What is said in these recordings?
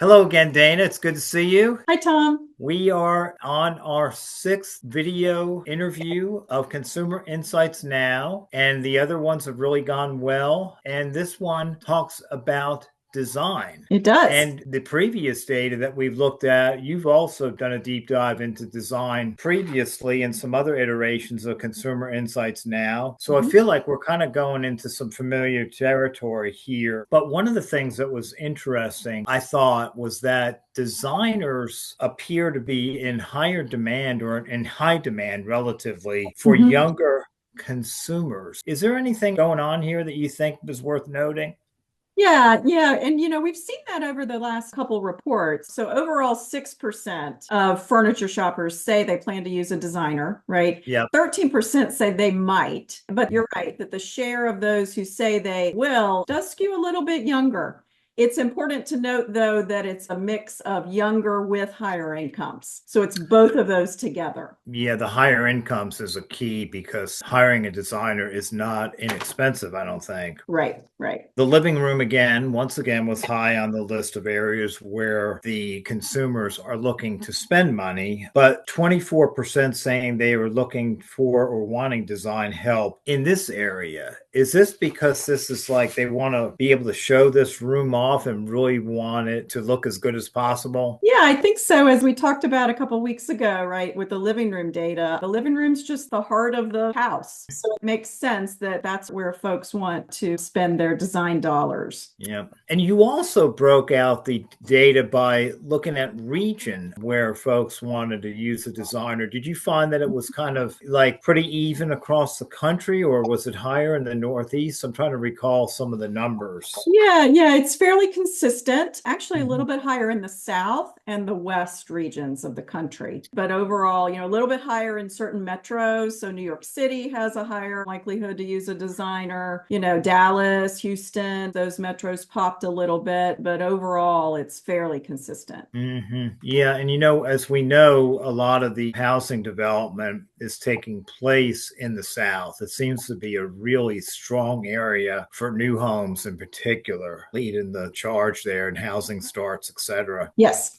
Hello again, Dana. It's good to see you. Hi, Tom. We are on our sixth video interview of Consumer Insights Now, and the other ones have really gone well. And this one talks about design. It does. And the previous data that we've looked at, you've also done a deep dive into design previously in some other iterations of Consumer Insights Now. So I Mhm. feel like we're kind of going into some familiar territory here. But one of the things that was interesting, I thought, was that designers appear to be in higher demand or in high demand relatively for Mhm. younger consumers. Is there anything going on here that you think is worth noting? Yeah. And we've seen that over the last couple reports. So overall, 6% of furniture shoppers say they plan to use a designer, right? Yeah. 13% say they might. But you're right that the share of those who say they will does skew a little bit younger. It's important to note, though, that it's a mix of younger with higher incomes. So it's both of those together. Yeah, the higher incomes is a key because hiring a designer is not inexpensive, I don't think. Right. The living room, again, once again, was high on the list of areas where the consumers are looking to spend money, but 24% saying they are looking for or wanting design help in this area. Is this because this is like they want to be able to show this room off and really want it to look as good as possible? Yeah, I think so. As we talked about a couple weeks ago, right, with the living room data, the living room's just the heart of the house. So it makes sense that that's where folks want to spend their design dollars. Yeah. And you also broke out the data by looking at region where folks wanted to use a designer. Did you find that it was kind of like pretty even across the country, or was it higher in the Northeast? I'm trying to recall some of the numbers. Yeah, it's fairly consistent, actually a little Mhm. bit higher in the South and the West regions of the country. But overall, a little bit higher in certain metros. So New York City has a higher likelihood to use a designer. Dallas, Houston, those metros popped a little bit, but overall, it's fairly consistent. Yeah, and as we know, a lot of the housing development is taking place in the South. It seems to be a really strong area for new homes in particular, leading the charge there in housing starts, etc. Yes.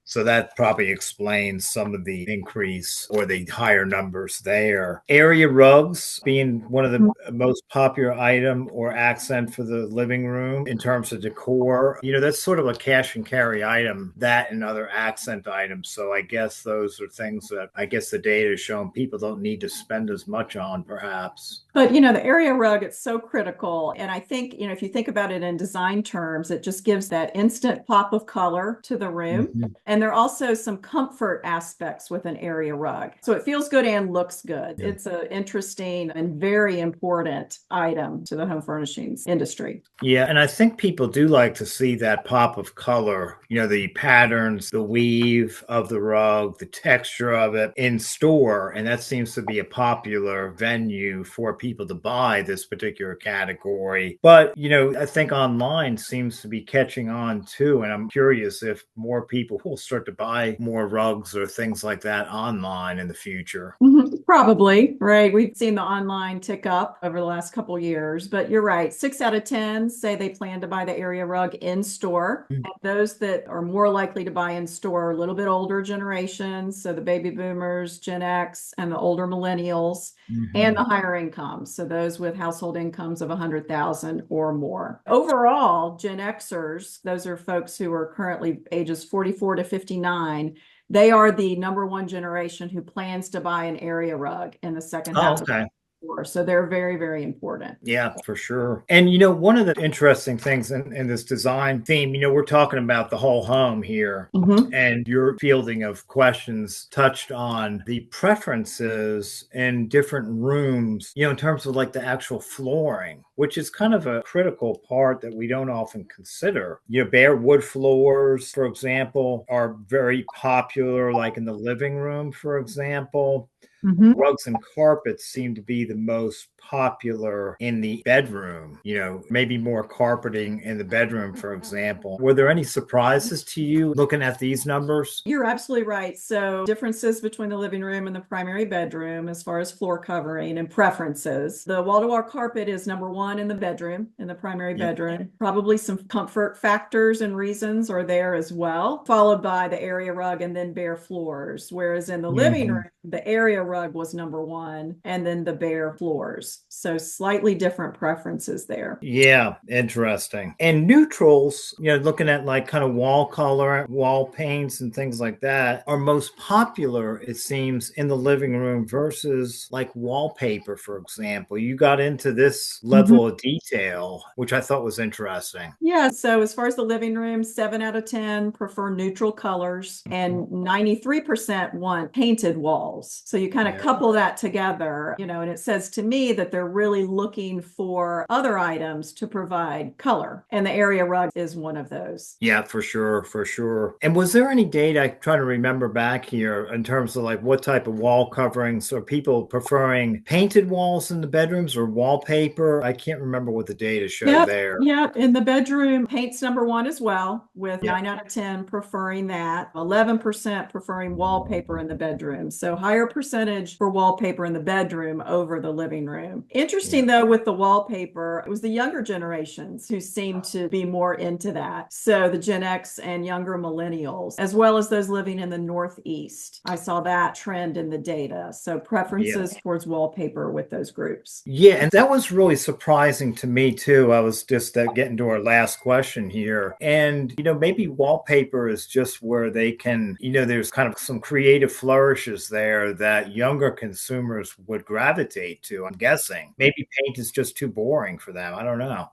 So that probably explains some of the increase or the higher numbers there. Area rugs being one of the most popular item or accent for the living room in terms of decor. That's sort of a cash and carry item, that and other accent items. So I guess those are things that I guess the data is showing people don't need to spend as much on, perhaps. But the area rug, it's so critical. And I think, if you think about it in design terms, it just gives that instant pop of color to the room. Mhm. And there are also some comfort aspects with an area rug. So it feels good and looks good. Yeah. It's an interesting and very important item to the home furnishings industry. Yeah, and I think people do like to see that pop of color, the patterns, the weave of the rug, the texture of it in store. And that seems to be a popular venue for people to buy this particular category. But, I think online seems to be catching on too. And I'm curious if more people will start to buy more rugs or things like that online in the future. Mhm. Probably, right? We've seen the online tick up over the last couple years, but you're right. 6 out of 10 say they plan to buy the area rug in store. And those that are more likely to buy in store are a little bit older generations. So the baby boomers, Gen X, and the older millennials, and Mhm. the higher incomes. So those with household incomes of 100,000 or more. Overall, Gen Xers, those are folks who are currently ages 44 to 59, they are the number one generation who plans to buy an area rug in the second Oh, half of okay. the war. So they're very, very important. Yeah, for sure. And one of the interesting things in this design theme, we're talking about the whole home here. Mhm. And your fielding of questions touched on the preferences in different rooms, in terms of like the actual flooring, which is kind of a critical part that we don't often consider. Bare wood floors, for example, are very popular, like in the living room, for example. Mhm. Rugs and carpets seem to be the most popular in the bedroom, maybe more carpeting in the bedroom, for example. Were there any surprises to you looking at these numbers? You're absolutely right. So, differences between the living room and the primary bedroom as far as floor covering and preferences. The wall to wall carpet is number one one in the bedroom, in the primary Yep. bedroom. Probably some comfort factors and reasons are there as well, followed by the area rug and then bare floors. Whereas in the living Mhm. room, the area rug was number one and then the bare floors. So slightly different preferences there. Yeah, interesting. And neutrals, looking at like kind of wall color, wall paints, and things like that, are most popular, it seems, in the living room versus like wallpaper, for example. You got into this level of detail, which I thought was interesting. Yeah, so as far as the living room, 7 out of 10 prefer neutral colors, and 93% want painted walls. So you kind of Yeah. couple that together, and it says to me that they're really looking for other items to provide color. And the area rug is one of those. Yeah, for sure, for sure. And was there any data, I try to remember back here, in terms of like what type of wall coverings, are people preferring painted walls in the bedrooms or wallpaper? I can't remember what the data showed Yep. there. Yeah, in the bedroom, paint's number one as well, with Yeah. 9 out of 10 preferring that, 11% preferring wallpaper in the bedroom. So higher percentage for wallpaper in the bedroom over the living room. Interesting though, with the wallpaper, it was the younger generations who seemed to be more into that. So the Gen X and younger millennials, as well as those living in the Northeast. I saw that trend in the data. So preferences towards wallpaper with those groups. Yeah, and that was really surprising to me too. I was just getting to our last question here. And, maybe wallpaper is just where they can, there's kind of some creative flourishes there that younger consumers would gravitate to, I'm guessing. Maybe paint is just too boring for them. I don't know.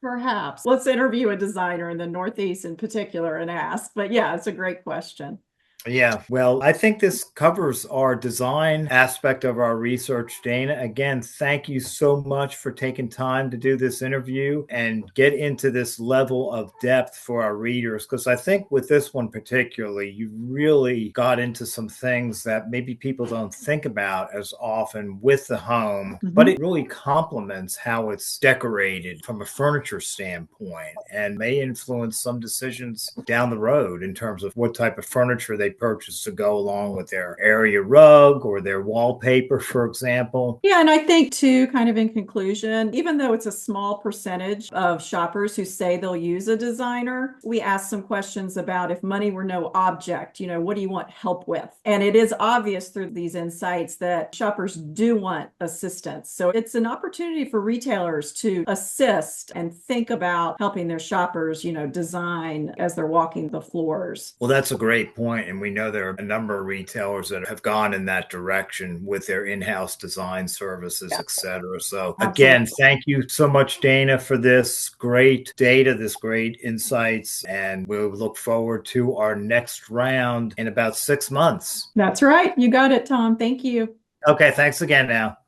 Perhaps. Let's interview a designer in the Northeast in particular and ask. But yeah, it's a great question. Yeah, well, I think this covers our design aspect of our research, Dana. Again, thank you so much for taking time to do this interview and get into this level of depth for our readers. Because I think with this one particularly, you really got into some things that maybe people don't think about as often with the home, but it really complements how it's decorated from a furniture standpoint and may influence some decisions down the road in terms of what type of furniture they purchase to go along with their area rug or their wallpaper, for example. Yeah, and I think too, kind of in conclusion, even though it's a small percentage of shoppers who say they'll use a designer, we ask some questions about if money were no object, what do you want help with? And it is obvious through these insights that shoppers do want assistance. So it's an opportunity for retailers to assist and think about helping their shoppers, design as they're walking the floors. Well, that's a great point. And we know there are a number of retailers that have gone in that direction with their in-house design services, et cetera. So again, thank you so much, Dana, for this great data, this great insights. And we'll look forward to our next round in about 6 months. That's right. You got it, Tom. Thank you. Okay, thanks again now.